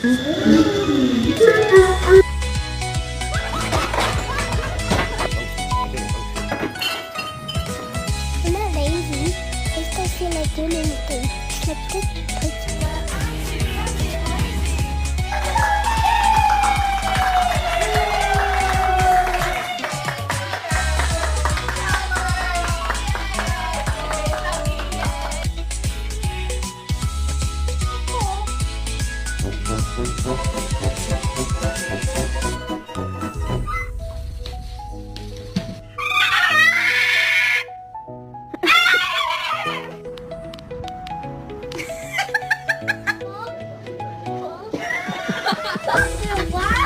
I'm not lazy. I just don't feel like doing anything. Like this.